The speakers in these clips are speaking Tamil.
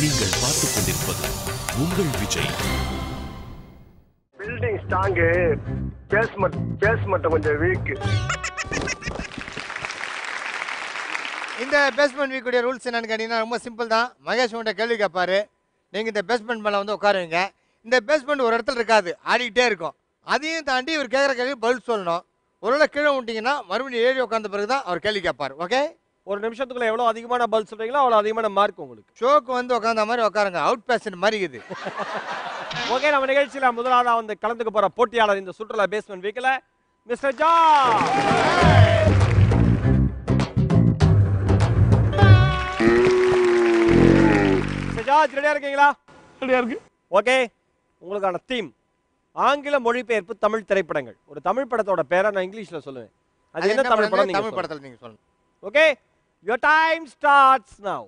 நீங்கள் பார்த்துக் கொண்டிருப்பது உங்கள் விஜய். பில்டிங் ஸ்ட்ராங், பேஸ்மெண்ட் கொஞ்சம் வீக். இந்த பேஸ்மெண்ட் வீக்குடைய ரூல்ஸ் என்னன்னு கேட்டீங்கன்னா ரொம்ப சிம்பிள் தான். மகேஷ் உங்கள்கிட்ட கேள்வி கேட்பாரு, நீங்கள் இந்த பேஸ்மெண்ட் மேலே வந்து உட்காருவீங்க. இந்த பேஸ்மெண்ட் ஒரு இடத்துல இருக்காது, ஆடிக்கிட்டே இருக்கும். அதையும் தாண்டி இவர் கேட்குற கேள்வி பதில் சொல்லணும். ஒருவேளை கீழே விட்டீங்கன்னா மறுபடியும் ஏறி உட்காந்த பிறகு தான் அவர் கேள்வி கேட்பார். ஓகே, ஒரு நிமிஷத்துக்குள்ள எவ்வளோ அதிகமான பதில் சொல்றீங்களோ அவ்வளோ அதிகமான மார்க் உங்களுக்கு. ஷோக்கு வந்து உட்காந்த மாதிரி உட்காருங்க, அவுட் பேஷன் மாதிரி இருக்குது. ஓகே, நம்ம நிகழ்ச்சியில முதலாவதா வந்து கலந்துக்க போற போட்டியாளர் இந்த சுற்றுலா பேஸ்மெண்ட் வீக்ல மிஸ்டர் ஜார்ஜ். ஜார்ஜ் ரெடியா இருக்கீங்களா? ரெடியா இருக்கு. ஓகே, உங்களுக்கான தீம் ஆங்கில மொழிபெயர்ப்பு தமிழ் திரைப்படங்கள். ஒரு தமிழ் படத்தோட பேரை நான் இங்கிலீஷ்ல சொல்லுவேன். அது என்ன தமிழ் படம்? தமிழ் படத்தில் நீங்க சொல்லணும். Okay, your time starts now.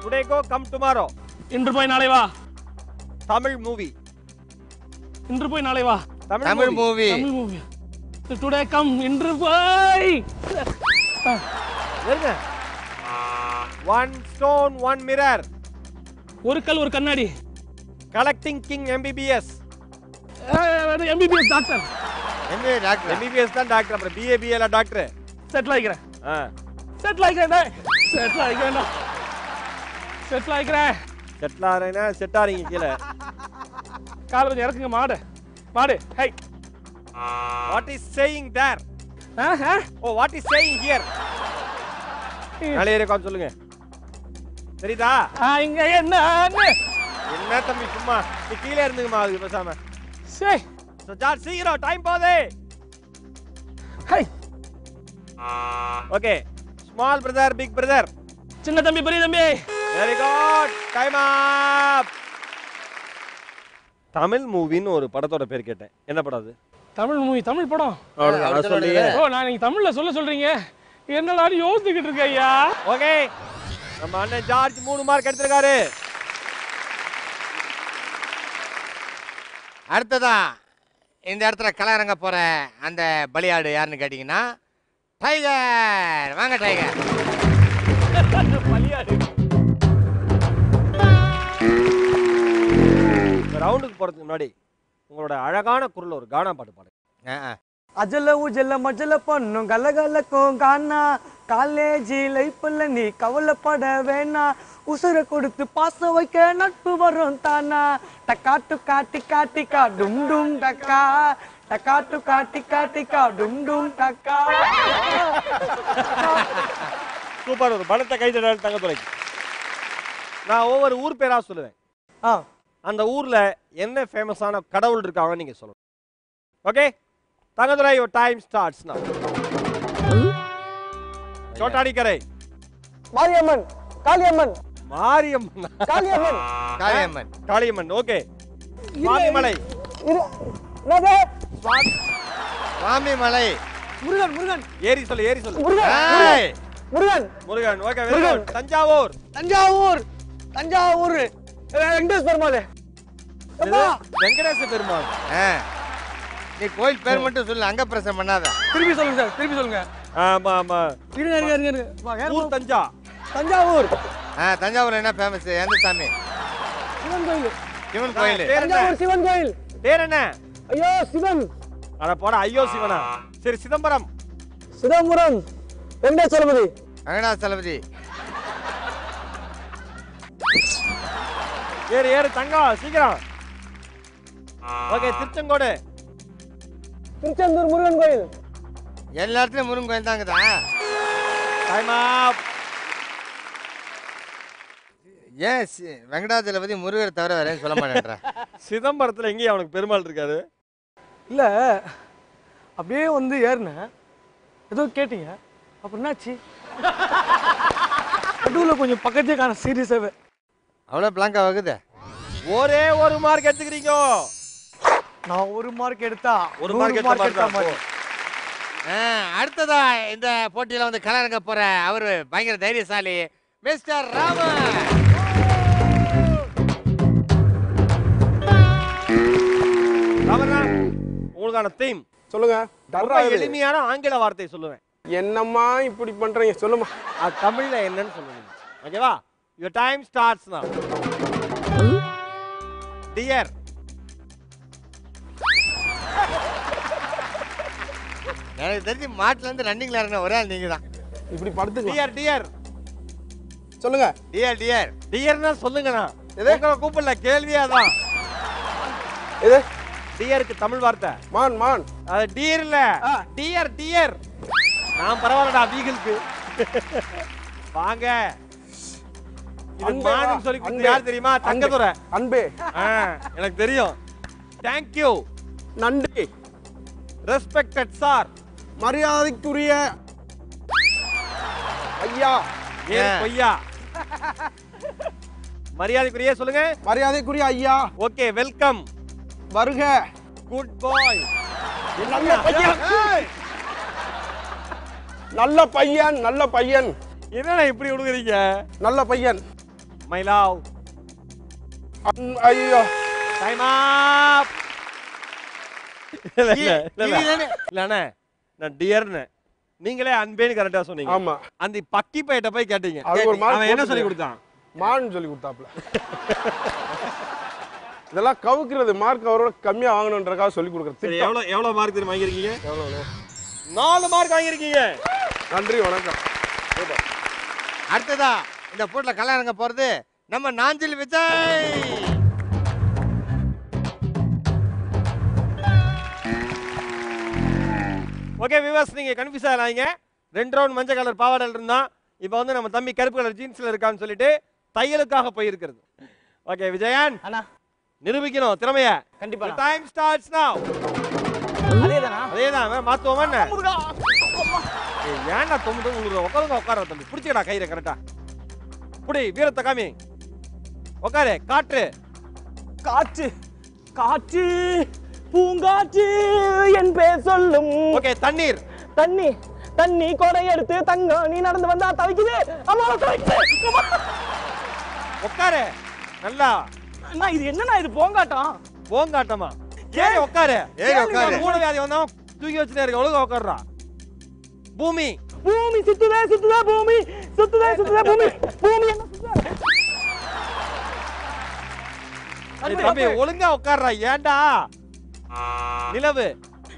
Today go, come tomorrow. இன்று போய் நாளை வா. தமிழ் மூவி. இன்று போய் நாளை வா. Tamil movie. Tamil movie. Today come, இன்று போய். என்ன? One stone, one mirror. ஒரு கல் ஒரு கண்ணாடி. Collecting King MBBS. MBBS doctor. MBBS தான் டாக்டர். அப்புறம் BA BA ல டாக்டர். செட்டில் ஆயிக்கிறேன். செட்டில் ஆயிக்கிறேன். செட்டில் ஆயிக்கிறேன். செட்டில் ஆயிக்கிறேன். செட்டில் ஆறேனா செட்டாரிங்க கீழே. கால் கொஞ்சம் இறக்குங்க. மாடு மாடு. Hi. What is saying there? Oh, what is saying here? நாளை ஏறி உட்கார்ந்து சொல்லுங்க. சரிதா? இங்க என்ன தம்பி சும்மா நீ கீழே இருந்துங்கம்மா, அதுக்கு பேசாம. சரி ஜார்ஜ் சீக்கிரம், டைம் போதே. Hi. Okay, small brother big brother. சின்ன தம்பி பெரிய தம்பி. Very good, time up. Tamil மூவின்னு ஒரு படத்தோட பேர் கேட்டேன், என்ன படம் அது? தமிழ் மூவி, தமிழ் படம். ஓ, நான் நீங்க தமிழ்ல சொல்றீங்க, என்னடா யோசிச்சுக்கிட்டு இருக்க ஐயா. ஓகே, நம்ம அண்ணன் ஜார்ஜ் 3 மார்க் எடுத்திருக்காரு. அடுத்ததா இந்த இடத்துல கலரங்க போற அந்த பலியாடு யாருன்னு கேட்டீங்கன்னா டைகர். வாங்க டைகர். பலியாடு. ரவுண்டுக்கு போறதுக்கு முன்னாடி உங்களோட அழகான குரல் ஒரு கானா பாட்டு பாடுங்க. அஜல உஜல மஜல பண்ணும் கலகலக்கும் கானா, காலேஜ் லைஃப்ல நீ கவலைப்பட வேணா, உசுர கொடுத்து பாச வைக்க நட்பு வரும் தானா, டக்காட்டு காட்டி காட்டிக்கா டும் டும் டக்கா, டக்காட்டு காட்டி காட்டிக்கா டும் டும் டக்கா. சூப்பர், ஒரு பலத்தை கைதடல் தங்கத்துறைக்கு. நான் ஒவ்வொரு ஊர் பேரா சொல்லுவேன். அந்த ஊர்ல என்ன ஃபேமஸான கடவுள் இருக்காங்க நீங்க சொல்லணும். Okay, Thangadurai, your time starts now. சோட்டாடிக்கரை. மாரியம்மன், காளியம்மன். மாரியம்மன், காளியம்மன், காளியம்மன். காளியம்மன். ஓகே, சுவாமிமலை. சுவாமிமலை. முருகன், முருகன். ஏரி சொல்லு, ஏரி சொல்லு. Murugan, Murugan, Murugan. Okay, very good. Thanjavur. Thanjavur, Thanjavur. Venkatesh Perumal. Venkatesa Perumal. நீ கோயில் பேர் மட்டும் சொல்லு, அங்க பிரசனம் பண்ணாத. திருப்பி சொல்லுங்க சார், திருப்பி சொல்லுங்க. ஆமா ஆமா. ஊர் தஞ்சா. தஞ்சாவூர். தஞ்சாவூர்ல என்ன ஃபேமஸ்? எந்த சாமி? சிவன் கோயில். சிவன் கோயில். தஞ்சாவூர் சிவன் கோயில். பேர் என்ன? ஐயோ சிவன். அட போடா, ஐயோ சிவனா. சரி, சிதம்பரம். சிதம்பரம் வெங்கடாச்சலபதி. வெங்கடாச்சலபதி. ஏறு ஏறு தங்கம், சீக்கிரம். ஓகே, திருச்செங்கோடு. திருச்செந்தூர் முருகன் கோயில். எல்லா இடத்துலயும் முருகன் கோயில் தாங்கதா. Time up. எஸ், வெங்கடாச்சலபதி முருகரை தவிர வேற சொல்ல மாட்டேன்ற. சிதம்பரத்துல எங்கேயும் அவனுக்கு பெருமாள் இருக்காரு. இல்ல அப்படியே வந்து ஏறினேன், ஏதோ கேட்டீங்க, அப்புறம் என்னாச்சு? நடுவில் கொஞ்சம் பக்கத்தே காண சீரியஸாவே. அவ்வளோ பிளாங்கா வகுது. ஒரே ஒரு மார்க் எடுத்துக்கிறீங்க. நான் ஒரு மார்க் எடுத்தா ஒரு மார்க் எடுத்தா மாதிரி. அடுத்ததா இந்த போட்டியில வந்து கலரங்க போற அவரு பயங்கர தைரியசாலி மிஸ்டர் ராமன். உங்களுக்கான தீம் சொல்லுங்க. எளிமையான ஆங்கில வார்த்தை சொல்லுவேன். என்னம்மா இப்படி பண்றீங்க, சொல்லுமா. அது தமிழ்ல என்னன்னு சொல்லுங்க. ஓகேவா? Your time starts now. Dear. எனக்கு தெரிஞ்சு மாட்டுல இருந்து ரன்னிங்ல இறங்கின ஒரே ஆள் நீங்க தான். இப்படி படுத்துக்கலாம். Dear. சொல்லுங்க. டியர். டியர்னா சொல்லுங்கண்ணா. உங்களை கூப்பிடல, கேள்வியே அதான். இது டியருக்கு தமிழ் வார்த்தை மான். அது டியர் இல்ல, டியர். நான் பரவாயில்லடா வீகிளுக்கு. வாங்க. இது மானுன்னு சொல்லி கொடுத்தது யார் தெரியுமா? தங்கதுரை. அன்பே. எனக்கு தெரியும். Thank you. நன்றி. Respected sir. மரியாதைக்குரிய ஐயா. கொய்யா. மரியாதைக்குரிய சொல்லுங்க. மரியாதைக்குரிய ஐயா. Okay, welcome. வருக. Goodbye. நல்ல பையன். நல்ல பையன். என்னடா இப்படி விடுறீங்க? நல்ல பையன். My love. ஐயோ. Time up. இல்லண்ணே, நான் டியர்னு நீங்களே அன்பேன்னு கரெக்டா சொன்னீங்க. ஆமா. அந்த பக்கி பையிட்ட போய் கேட்டீங்க. அவன் என்ன சொல்லி கொடுத்தான்? மான் சொல்லி கொடுத்தாப்ல. இதெல்லாம் கவுக்குறது மார்க் அவரோட கம்மியா வாங்கணும்ன்றதுக்காக சொல்லி கொடுக்குறது. எவ்வளவு மார்க் தெரியுமா வாங்கியிருக்கீங்க? 4 மார்க் வாங்கியிருக்கீங்க. நன்றி, வணக்கம். அடுத்ததா இந்த போட்ல கல்யாணங்க போறது நம்ம நாஞ்சில் விஜய். ஓகே வியூவர்ஸ், நீங்க கன்ஃபியூஸ் ஆகலாங்க. 2 ரவுண்ட் மஞ்சள் கலர் பாவாடல் இருந்தா, இப்போ வந்து நம்ம தம்பி கருப்பு கலர் ஜீன்ஸ்ல இருக்கான்னு சொல்லிட்டு தையலுக்காக போயிருக்கிறது. ஓகே விஜயன், அண்ணா நிரூபிக்கணும் திறமைய. கண்டிப்பா. டைம் ஸ்டார்ட்ஸ் நவ. அதேதான் மாத்துவோமா என்ன? ஏன்டா தொம்பு உட்காருங்க தம்பி. பிடிச்சிக்கடா கயிறை கரெக்டா. புடி வீரத்தை காமி. உட்காரு. காற்று பூங்காற்று என் பேர் சொல்லும். ஓகே, தண்ணீர். தண்ணி கொடை எடுத்து தங்கம் நீ நடந்து வந்தா தவிக்குது. அம்மா தவிக்குது. உட்காரு. நல்லா. அண்ணா இது என்னண்ணா இது போங்காட்டமா? ஏறி உட்காரு. மூல வியாதி வந்தாலும் தூக்கி வச்சுட்டே இருக்க. ஒழுங்கா உட்காருடா. பூமி சுத்துதே பூமி என்ன சுத்துதே? தம்பி ஒழுங்கா உட்காருடா. ஏன்டா?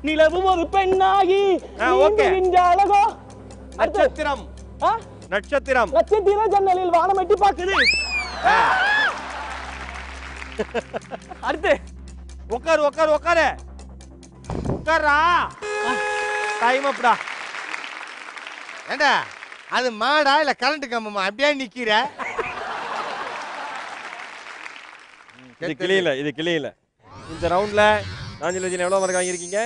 நிலவு ஒரு பெண்ணாகி அழகோ. நட்சத்திரம். நட்சத்திர ஜன்னலில் வானம் எட்டி பாக்குது. அடுத்து உட்காரா. டைம் அப்டா. ஏண்டா அது மாடா இல்ல கரண்ட் கம்பமா? அப்படியே நிக்கிற. இது கிளியில. இந்த ரவுண்ட்ல நாஞ்சில் விஜயன் எவ்வளவு மார்க் வாங்கியிருக்கீங்க?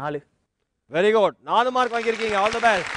4. Very good. 4 மார்க் வாங்கியிருக்கீங்க. All the best.